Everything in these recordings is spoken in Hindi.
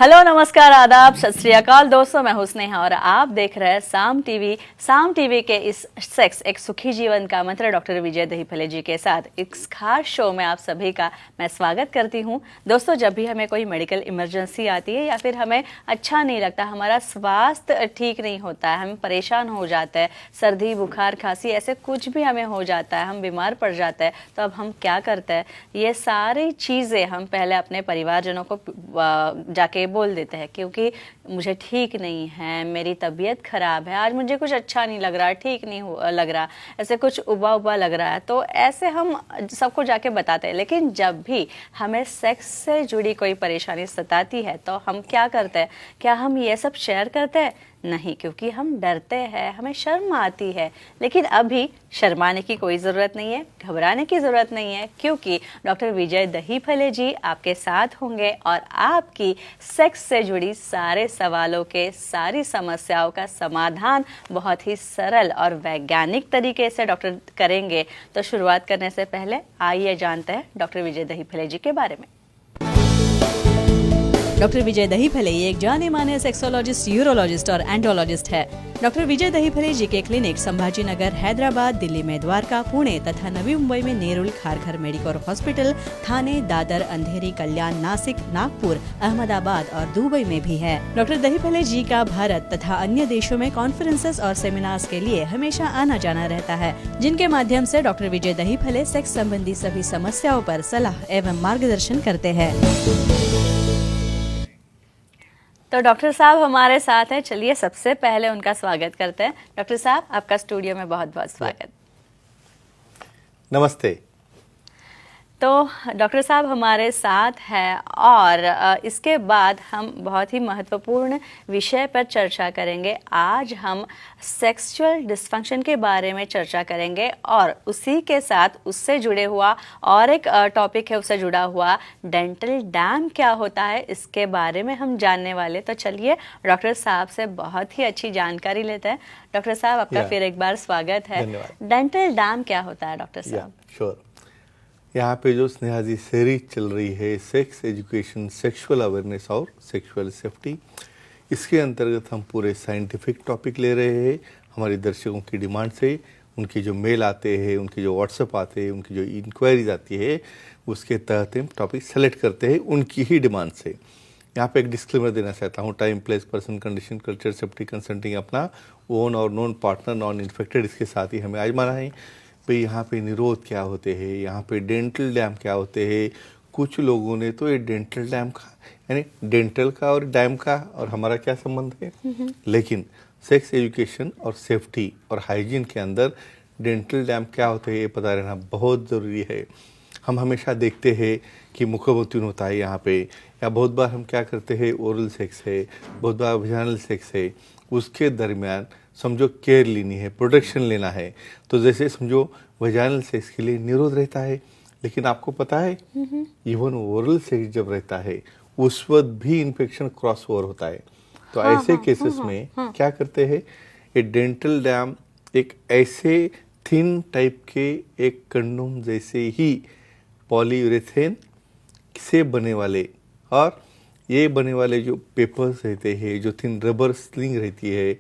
हेलो, नमस्कार, आदाब, सत श्री अकाल दोस्तों। मैं हूं स्नेहा और आप देख रहे हैं साम टीवी के इस सेक्स एक सुखी जीवन का मंत्र डॉक्टर विजय दहीफले जी के साथ इस खास शो में आप सभी का मैं स्वागत करती हूं। दोस्तों, जब भी हमें कोई मेडिकल इमरजेंसी आती है या फिर हमें अच्छा नहीं लगता, हमारा स्वास्थ्य ठीक नहीं होता है, हम परेशान हो जाते हैं, सर्दी बुखार खांसी ऐसे कुछ भी हमें हो जाता है, हम बीमार पड़ जाते हैं, तो अब हम क्या करते हैं? ये सारी चीज़ें हम पहले अपने परिवारजनों को जाके बोल देते हैं, क्योंकि मुझे ठीक नहीं है, मेरी तबीयत खराब है, आज मुझे कुछ अच्छा नहीं लग रहा, ठीक नहीं लग रहा, ऐसे कुछ उबा उबा लग रहा है, तो ऐसे हम सबको जाके बताते हैं। लेकिन जब भी हमें सेक्स से जुड़ी कोई परेशानी सताती है तो हम क्या करते हैं? क्या हम ये सब शेयर करते हैं? नहीं, क्योंकि हम डरते हैं, हमें शर्म आती है। लेकिन अभी शर्माने की कोई ज़रूरत नहीं है, घबराने की ज़रूरत नहीं है, क्योंकि डॉक्टर विजय दहीफले जी आपके साथ होंगे और आपकी सेक्स से जुड़ी सारे सवालों के, सारी समस्याओं का समाधान बहुत ही सरल और वैज्ञानिक तरीके से डॉक्टर करेंगे। तो शुरुआत करने से पहले आइए जानते हैं डॉक्टर विजय दहीफले जी के बारे में। डॉक्टर विजय दहीफले एक जाने माने सेक्सोलॉजिस्ट, यूरोलॉजिस्ट और एंडोलॉजिस्ट है। डॉक्टर विजय दहीफले जी के क्लिनिक संभाजी नगर, हैदराबाद, दिल्ली में द्वारका, पुणे तथा नवी मुंबई में नेरुल, खारघर मेडिकोर हॉस्पिटल, थाने, दादर, अंधेरी, कल्याण, नासिक, नागपुर, अहमदाबाद और दुबई में भी है। डॉक्टर दहीफले जी का भारत तथा अन्य देशों में कॉन्फ्रेंसेस और सेमिनार्स के लिए हमेशा आना जाना रहता है, जिनके माध्यम से डॉक्टर विजय दहीफले सेक्स संबंधी सभी समस्याओं पर सलाह एवं मार्गदर्शन करते हैं। तो डॉक्टर साहब हमारे साथ हैं, चलिए सबसे पहले उनका स्वागत करते हैं। डॉक्टर साहब, आपका स्टूडियो में बहुत बहुत स्वागत। नमस्ते। तो डॉक्टर साहब हमारे साथ हैं और इसके बाद हम बहुत ही महत्वपूर्ण विषय पर चर्चा करेंगे। आज हम सेक्सुअल डिस्फंक्शन के बारे में चर्चा करेंगे और उसी के साथ उससे जुड़े हुआ और एक टॉपिक है, उससे जुड़ा हुआ डेंटल डैम क्या होता है, इसके बारे में हम जानने वाले। तो चलिए डॉक्टर साहब से बहुत ही अच्छी जानकारी लेते हैं। डॉक्टर साहब, आपका फिर एक बार स्वागत है। डेंटल डैम क्या होता है डॉक्टर साहब? श्योर। यहाँ पे जो स्नेहा जी सीरीज चल रही है, सेक्स एजुकेशन, सेक्सुअल अवेयरनेस और सेक्सुअल सेफ्टी, इसके अंतर्गत हम पूरे साइंटिफिक टॉपिक ले रहे हैं। हमारे दर्शकों की डिमांड से, उनके जो मेल आते हैं, उनके जो व्हाट्सएप आते हैं, उनकी जो इंक्वायरीज आती है, उसके तहत हम टॉपिक सेलेक्ट करते हैं उनकी ही डिमांड से। यहाँ पे एक डिस्क्लेमर देना चाहता हूँ, time, place, person, condition, culture, safety, consulting अपना ओन और नॉन पार्टनर, नॉन इन्फेक्टेड, इसके साथ ही हमें आजमाना है। भाई यहाँ पे निरोध क्या होते हैं, यहाँ पे डेंटल डैम क्या होते हैं। कुछ लोगों ने तो ये डेंटल डैम का, यानी डेंटल का और डैम का और हमारा क्या संबंध है, लेकिन सेक्स एजुकेशन और सेफ्टी और हाइजीन के अंदर डेंटल डैम क्या होते हैं ये पता रहना बहुत ज़रूरी है। हम हमेशा देखते हैं कि मुखमैथुन होता है यहाँ पे, या बहुत बार हम क्या करते हैं, ओरल सेक्स है, बहुत बार वजाइनल सेक्स है, उसके दरमियान समझो केयर लेनी है, प्रोटेक्शन लेना है। तो जैसे समझो वजाइनल सेक्स के लिए निरोध रहता है, लेकिन आपको पता है इवन ओरल सेक्स जब रहता है उस वक्त भी इन्फेक्शन क्रॉस ओवर होता है। तो ऐसे केसेस में क्या करते हैं, ये डेंटल डैम एक ऐसे थिन टाइप के एक कंडोम जैसे ही पॉलीयूरेथेन से बने वाले, और ये बने वाले जो पेपर्स रहते हैं, जो थिन रबर स्लिंग रहती है,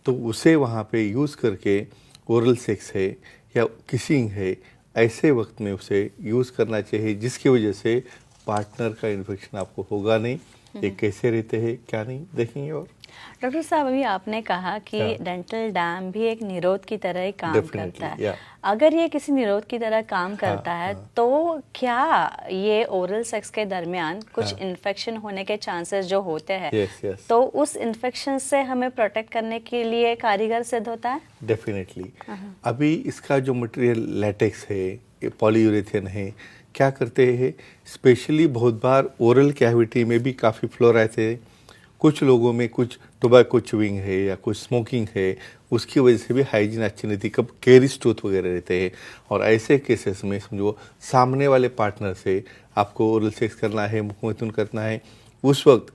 तो उसे वहाँ पे यूज़ करके ओरल सेक्स है या किसिंग है, ऐसे वक्त में उसे यूज़ करना चाहिए, जिसकी वजह से पार्टनर का इन्फेक्शन आपको होगा नहीं। ये कैसे रहते हैं क्या नहीं देखेंगे। और डॉक्टर साहब, अभी आपने कहा कि डेंटल डैम भी एक निरोध की तरह ही काम करता है। अगर ये किसी निरोध की तरह काम करता है तो क्या ये ओरल सेक्स के दरमियान कुछ इन्फेक्शन होने के चांसेस जो होते हैं, तो उस इन्फेक्शन से हमें प्रोटेक्ट करने के लिए कारीगर सिद्ध होता है? डेफिनेटली। अभी इसका जो मटेरियल लैटेक्स है, पॉलीयूरेथेन है, क्या करते हैं, स्पेशली बहुत बार ओरल कैविटी में भी काफ़ी फ्लोराइड है, कुछ लोगों में कुछ टोबैको च्यूइंग है या कुछ स्मोकिंग है, उसकी वजह से भी हाइजीन अच्छी नहीं थी, कब कैरीज टूथ वगैरह रहते हैं। और ऐसे केसेस में समझो सामने वाले पार्टनर से आपको ओरल सेक्स करना है, मुखमैथुन करना है, उस वक्त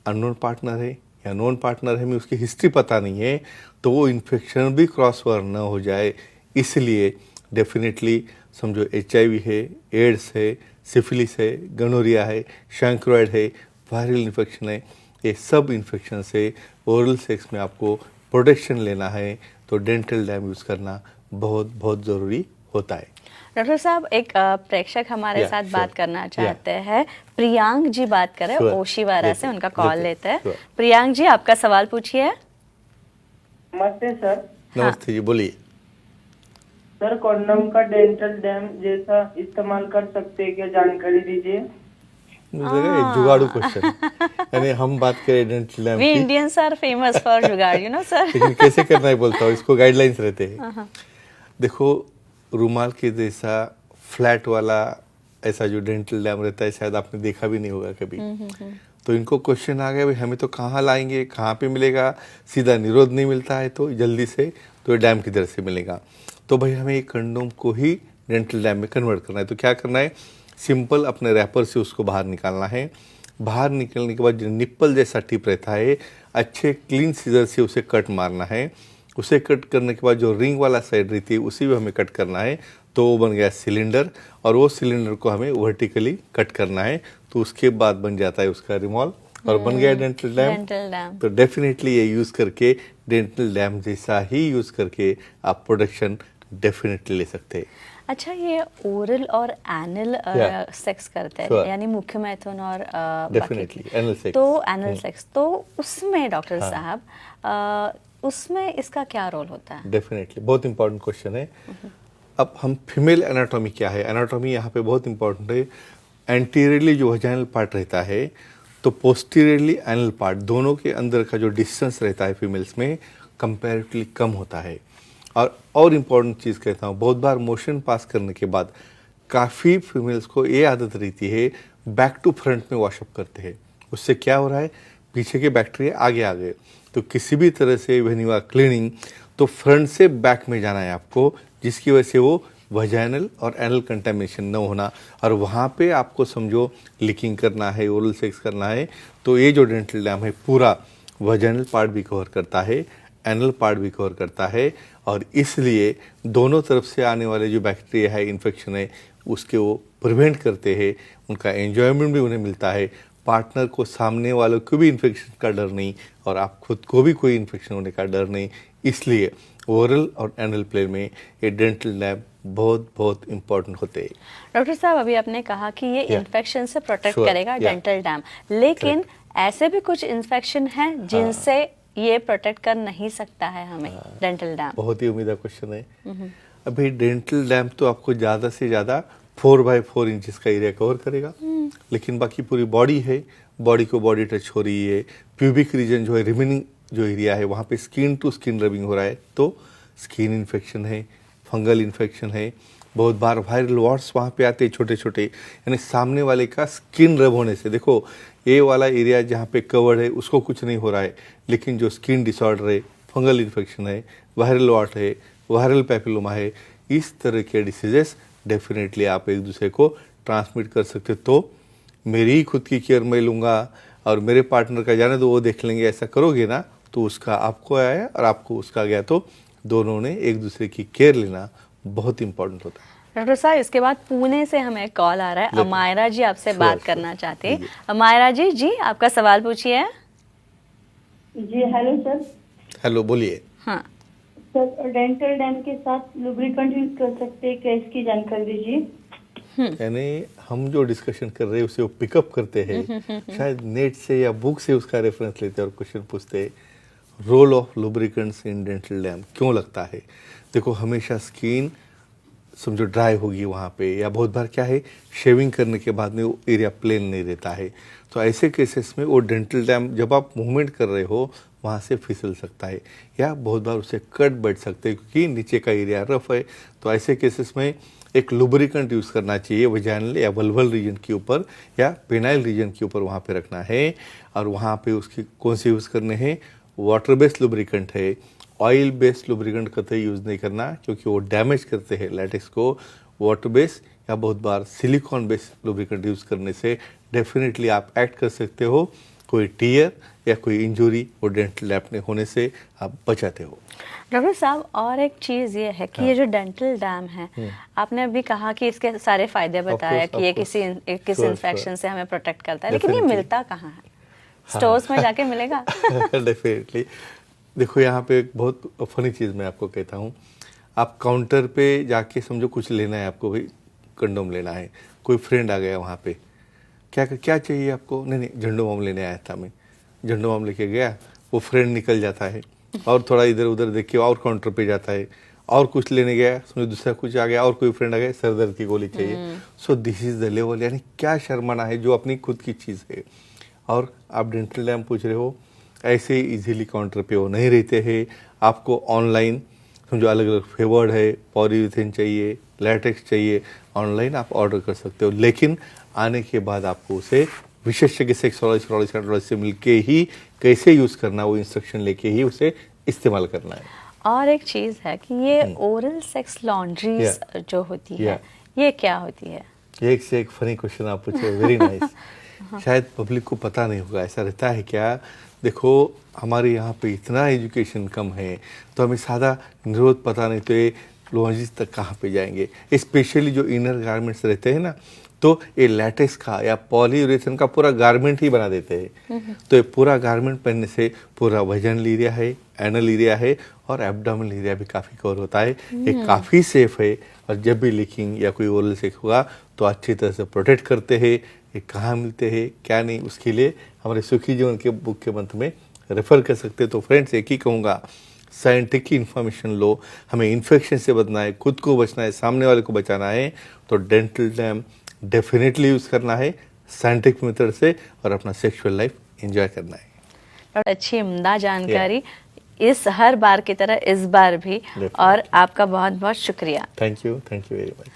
अननोन पार्टनर है या नॉन पार्टनर है, में उसकी हिस्ट्री पता नहीं है, तो वो इन्फेक्शन भी क्रॉस ओवर न हो जाए, इसलिए डेफिनेटली समझो HIV है, एड्स है, सिफिलिस है, गनोरिया है, शैंक्रोइड है, वायरल इन्फेक्शन है, ये सब इन्फेक्शन से ओरल सेक्स में आपको प्रोटेक्शन लेना है तो डेंटल डैम यूज़ करना बहुत बहुत ज़रूरी होता है। डॉक्टर साहब, एक प्रेक्षक हमारे Yeah, साथ sure. बात करना चाहते हैं। प्रियांक जी बात कर रहे हैं, Sure. ओशीवारा से, लेते- उनका कॉल लेते- लेते हैं। sure. प्रियांक जी, आपका सवाल पूछिए। नमस्ते सर। नमस्ते जी, बोलिए। सर, कॉन्डम का डेंटल डैम जैसा इस्तेमाल कर सकते हैं क्या, जानकारी दीजिए। मुझे लगा ये जुगाड़ू क्वेश्चन, यानी हम बात करें डेंटल डैम वी की, इंडियंस आर फेमस फॉर जुगाड़, यू नो सर। लेकिन कैसे करना है बोलता हूँ, इसको गाइडलाइंस रहते हैं। देखो, रुमाल के जैसा फ्लैट वाला ऐसा जो डेंटल डैम रहता है शायद आपने देखा भी नहीं होगा कभी। तो इनको क्वेश्चन आ गया, भाई हमें तो कहाँ लाएंगे, कहाँ पे मिलेगा, सीधा निरोध नहीं मिलता है तो जल्दी से, तो ये डैम किधर से मिलेगा। तो भाई हमें एक कंडोम को ही डेंटल डैम में कन्वर्ट करना है। तो क्या करना है, सिंपल अपने रैपर से उसको बाहर निकालना है। बाहर निकलने के बाद जो निप्पल जैसा टिप रहता है, अच्छे क्लीन सीजर से उसे कट मारना है। उसे कट करने के बाद जो रिंग वाला साइड रहती है उसी में हमें कट करना है, तो वो बन गया सिलेंडर, और वो सिलेंडर को हमें वर्टिकली कट करना है, तो उसके बाद बन जाता है उसका रिमॉल और बन गया डेंटल डैम। Dental dam. तो डेफिनेटली ये यूज़ करके डेंटल डैम जैसा ही यूज़ करके आप प्रोडक्शन डेफिनेटली ले सकते हैं। अच्छा, ये ओरल और एनल Yeah. सेक्स करते हैं, Sure. यानी मुख्य मैथुन और डेफिनेटली एनल सेक्स। तो एनल सेक्स, तो उसमें डॉक्टर साहब, उसमें इसका क्या रोल होता है? डेफिनेटली बहुत इंपॉर्टेंट क्वेश्चन है। अब हम फीमेल एनाटॉमी क्या है, एनाटॉमी यहाँ पे बहुत इंपॉर्टेंट है। एंटीरियरली जो वजाइनल पार्ट रहता है, तो पोस्टीरियरली एनल पार्ट, दोनों के अंदर का जो डिस्टेंस रहता है फीमेल्स में कंपैरेटिवली कम होता है। और इम्पॉर्टेंट चीज़ कहता हूँ, बहुत बार मोशन पास करने के बाद काफ़ी फीमेल्स को ये आदत रहती है बैक टू फ्रंट में वॉशअप करते हैं। उससे क्या हो रहा है, पीछे के बैक्टीरिया आगे आ गए। तो किसी भी तरह से व्हेन यू आर क्लीनिंग, तो फ्रंट से बैक में जाना है आपको, जिसकी वजह से वो वजाइनल और एनल कंटेमिनेशन न होना, और वहाँ पे आपको समझो लीकिंग करना है, ओरल सेक्स करना है, तो ये जो डेंटल डैम है पूरा वजाइनल पार्ट भी कवर करता है, एनल पार्ट भी कवर करता है, और इसलिए दोनों तरफ से आने वाले जो बैक्टीरिया है, इन्फेक्शन है, उसके वो प्रिवेंट करते हैं। उनका एन्जॉयमेंट भी उन्हें मिलता है, पार्टनर को, सामने वालों को भी इन्फेक्शन का डर नहीं, और आप खुद को भी कोई इन्फेक्शन होने का डर नहीं। इसलिए ओरल और एनल प्लेन में ये डेंटल डैम बहुत बहुत इम्पोर्टेंट होते हैं। डॉक्टर साहब, अभी आपने कहा कि ये Yeah. इन्फेक्शन से प्रोटेक्ट Sure. करेगा Yeah. डेंटल डैम, लेकिन ऐसे भी कुछ इन्फेक्शन हैं जिनसे ये प्रोटेक्ट कर नहीं सकता है हमें डेंटल डैम। बहुत ही उम्मीदा क्वेश्चन है। अभी डेंटल डैम तो आपको ज़्यादा से ज़्यादा 4x4 इंचेस का एरिया कवर करेगा, लेकिन बाकी पूरी बॉडी है, बॉडी को बॉडी टच हो रही है, प्यूबिक रीजन जो है, रिमेनिंग जो एरिया है, वहाँ पे स्किन टू स्किन रबिंग हो रहा है, तो स्किन इन्फेक्शन है, फंगल इन्फेक्शन है। बहुत बार वायरल वॉट्स वहाँ पे आते हैं छोटे छोटे, यानी सामने वाले का स्किन रब होने से। देखो, ये वाला एरिया जहाँ पे कवर्ड है उसको कुछ नहीं हो रहा है, लेकिन जो स्किन डिसऑर्डर है, फंगल इन्फेक्शन है, वायरल वॉट है, वायरल पैपिलोमा है, इस तरह के डिसीजेस डेफिनेटली आप एक दूसरे को ट्रांसमिट कर सकते। तो मेरी ही खुद की केयर मैं लूँगा और मेरे पार्टनर का जाने दो, वो देख लेंगे, ऐसा करोगे ना तो उसका आपको आया और आपको उसका गया, तो दोनों ने एक दूसरे की केयर लेना बहुत इंपॉर्टेंट होता है। डॉक्टर साहब, इसके बाद पुणे से हमें कॉल आ रहा है। लेकिन- अमायरा जी आपसे Sure, बात sure. करना चाहते हैं। जी। अमायरा जी, आपका सवाल पूछिए। जी हेलो सर। हेलो, बोलिए। हाँ, सर, डेंटल डैम के साथ लुब्रिकेंट यूज कर सकते हैं क्या, इसकी जानकारी दीजिए। यानी हम जो डिस्कशन कर रहे हैं उसे वो पिकअप करते हैं, शायद नेट से या बुक से उसका रेफरेंस लेते हैं और क्वेश्चन पूछते हैं, role of lubricants in dental dam क्यों लगता है। देखो, हमेशा स्किन समझो ड्राई होगी वहाँ पे, या बहुत बार क्या है, शेविंग करने के बाद में वो एरिया प्लेन नहीं रहता है, तो ऐसे केसेस में वो डेंटल डैम जब आप मूवमेंट कर रहे हो वहाँ से फिसल सकता है, या बहुत बार उसे कट बैठ सकते हैं क्योंकि नीचे का एरिया रफ है। तो ऐसे केसेस में एक लुब्रिकेंट यूज़ करना चाहिए वजाइनल या वल्वल रीजन के ऊपर या पेनाइल रीजन के ऊपर, वहाँ पे रखना है। और वहाँ पे उसकी कौन से यूज़ करने हैं, वाटर बेस्ड लुब्रिकेंट है, ऑयल बेस्ड लुब्रिकेंट कतई यूज़ नहीं करना क्योंकि वो डैमेज करते हैं लैटेक्स को। वाटर बेस्ड या बहुत बार सिलिकॉन बेस्ड लुब्रिकेंट यूज़ करने से डेफिनेटली आप एक्ट कर सकते हो, कोई टीयर या कोई इंजरी वो डेंटल डैम में होने से आप बचाते हो। डॉक्टर साहब, और एक चीज़ ये है कि ये जो डेंटल डैम है, आपने अभी कहा कि इसके सारे फायदे बताया course, कि ये of course. किस Sure, इन्फेक्शन sure. से हमें प्रोटेक्ट करता है, लेकिन ये Definitely. मिलता कहाँ है? स्टोर्स में जाके मिलेगा? डेफिनेटली। देखो यहाँ पे एक बहुत फनी चीज़ मैं आपको कहता हूँ। आप काउंटर पे जाके समझो कुछ लेना है आपको, भाई कंडोम लेना है, कोई फ्रेंड आ गया वहाँ पे, क्या क्या चाहिए आपको? नहीं नहीं, झंडू बाम लेने आया था मैं। झंडू बाम लेके गया, वो फ्रेंड निकल जाता है और थोड़ा इधर उधर देख के और काउंटर पे जाता है, और कुछ लेने गया, समझो दूसरा कुछ आ गया, और कोई फ्रेंड आ गया, सर दर्द की गोली चाहिए। So this is the level, यानी क्या शर्माना है जो अपनी खुद की चीज़ है। और आप डेंटल डैम पूछ रहे हो, ऐसे इजीली काउंटर पे वो नहीं रहते हैं। आपको ऑनलाइन समझो अलग अलग फ्लेवर्ड है, पॉलीयूरेथेन चाहिए, लैटेक्स चाहिए, ऑनलाइन आप ऑर्डर कर सकते हो, लेकिन आने के बाद आपको उसे विशेषज्ञ सेक्सोलॉजिस्ट से मिलके ही कैसे यूज़ करना, वो इंस्ट्रक्शन लेके ही उसे इस्तेमाल करना है। और एक चीज़ है कि ये ओरल सेक्स लॉन्ड्रीज जो होती है, ये क्या होती है? एक से एक फनी क्वेश्चन आप पूछे, वेरी नाइस। शायद पब्लिक को पता नहीं होगा, ऐसा रहता है क्या? देखो हमारे यहाँ पे इतना एजुकेशन कम है, तो हमें सादा निरोध पता नहीं तो ये लॉन्ड्रीज तक कहाँ पे जाएंगे। स्पेशली जो इनर गारमेंट्स रहते हैं ना, तो ये लैटेक्स का या पॉलीयूरेथेन का पूरा गारमेंट ही बना देते हैं। तो ये पूरा गारमेंट पहनने से पूरा वजन एरिया है, एनल एरिया है और एब्डोमिनल एरिया भी काफ़ी कवर होता है। ये काफ़ी सेफ है, और जब भी लीकिंग या कोई ओरल सेक्स होगा तो अच्छी तरह से प्रोटेक्ट करते हैं। ये कहाँ मिलते हैं क्या नहीं, उसके लिए हमारे सुखी जीवन के बुक के मंथ में रेफर कर सकते हैं। तो फ्रेंड्स एक ही कहूँगा, साइंटिफिक इन्फॉर्मेशन लो। हमें इन्फेक्शन से बचना है, खुद को बचना है, सामने वाले को बचाना है, तो डेंटल डैम डेफिनेटली यूज़ करना है साइंटिफिक मेथड से, और अपना सेक्सुअल लाइफ एंजॉय करना है। अच्छी उम्दा जानकारी इस हर बार की तरह इस बार भी, और आपका बहुत बहुत शुक्रिया। Thank you very much.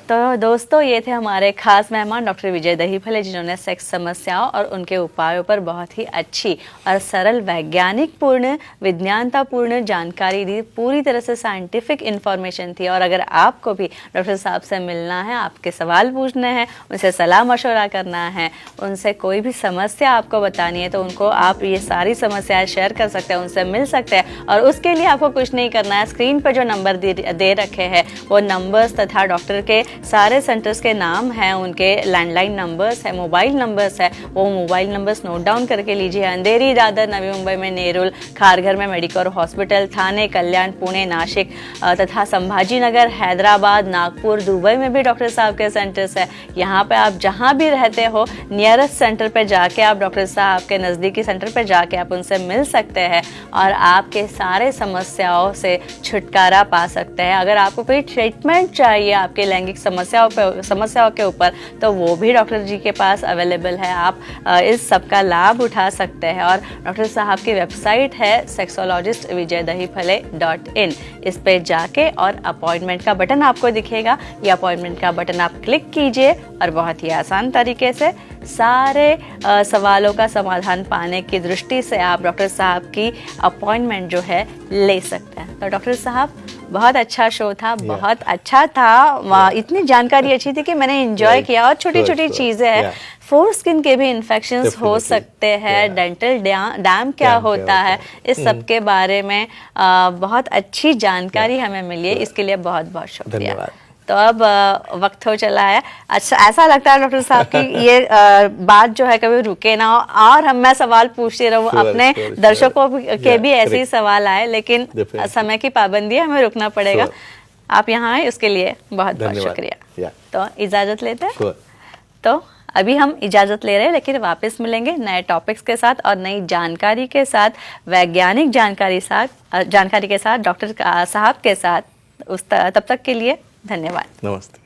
तो दोस्तों, ये थे हमारे खास मेहमान डॉक्टर विजय दहीफले, जिन्होंने सेक्स समस्याओं और उनके उपायों पर बहुत ही अच्छी और सरल, वैज्ञानिक पूर्ण, विज्ञानतापूर्ण जानकारी दी। पूरी तरह से साइंटिफिक इन्फॉर्मेशन थी। और अगर आपको भी डॉक्टर साहब से मिलना है, आपके सवाल पूछने हैं, उनसे सलाह मशवरा करना है, उनसे कोई भी समस्या आपको बतानी है, तो उनको आप ये सारी समस्याएं शेयर कर सकते हैं, उनसे मिल सकते हैं। और उसके लिए आपको कुछ नहीं करना है, स्क्रीन पर जो नंबर दे रखे हैं वो नंबर्स तथा डॉक्टर के सारे सेंटर्स के नाम हैं, उनके लैंडलाइन नंबर्स है, मोबाइल नंबर्स है, वो मोबाइल नंबर्स नोट डाउन करके लीजिए। अंधेरी, दादर, नवी मुंबई में नेरुल, खारघर में मेडिकोर हॉस्पिटल, थाने, कल्याण, पुणे, नासिक तथा संभाजी नगर, हैदराबाद, नागपुर, दुबई में भी डॉक्टर साहब के सेंटर्स है। यहाँ पे आप जहाँ भी रहते हो, नियरेस्ट सेंटर पे जाके आप डॉक्टर साहब के नज़दीकी सेंटर पे जाके आप उनसे मिल सकते हैं और आपके सारे समस्याओं से छुटकारा पा सकते हैं। अगर आपको कोई ट्रीटमेंट चाहिए आपके लैंगिक समस्याओं के ऊपर, तो वो भी डॉक्टर जी के पास अवेलेबल है। आप इस सब का लाभ उठा सकते हैं। और डॉक्टर साहब की वेबसाइट है sexologistvijaydahipale.in। इस पे जाके और अपॉइंटमेंट का बटन आपको दिखेगा, ये अपॉइंटमेंट का बटन आप क्लिक कीजिए और बहुत ही आसान तरीके से सारे सवालों का समाधान पाने की दृष्टि से आप डॉक्टर साहब की अपॉइंटमेंट जो है ले सकते हैं। तो डॉक्टर साहब, बहुत अच्छा शो था, बहुत अच्छा था। इतनी जानकारी अच्छी थी कि मैंने एंजॉय किया। और छोटी छोटी चीज़ें हैं, फोर स्किन के भी इन्फेक्शंस हो सकते हैं, डेंटल डैम क्या होता है, इस सब के बारे में बहुत अच्छी जानकारी हमें मिली है। इसके लिए बहुत बहुत शुक्रिया। तो अब वक्त हो चला है। अच्छा, ऐसा लगता है डॉक्टर साहब की ये बात जो है कभी रुके ना हो, और मैं सवाल पूछती रहूं, अपने दर्शकों के भी ऐसे ही सवाल आए, लेकिन समय की पाबंदी है, हमें रुकना पड़ेगा। आप यहाँ आए, उसके लिए बहुत बहुत शुक्रिया। तो इजाजत लेते हैं। तो अभी हम इजाजत ले रहे हैं, लेकिन वापस मिलेंगे नए टॉपिक्स के साथ और नई जानकारी के साथ, वैज्ञानिक जानकारी के साथ, डॉक्टर साहब के साथ। तब तक के लिए धन्यवाद। नमस्ते।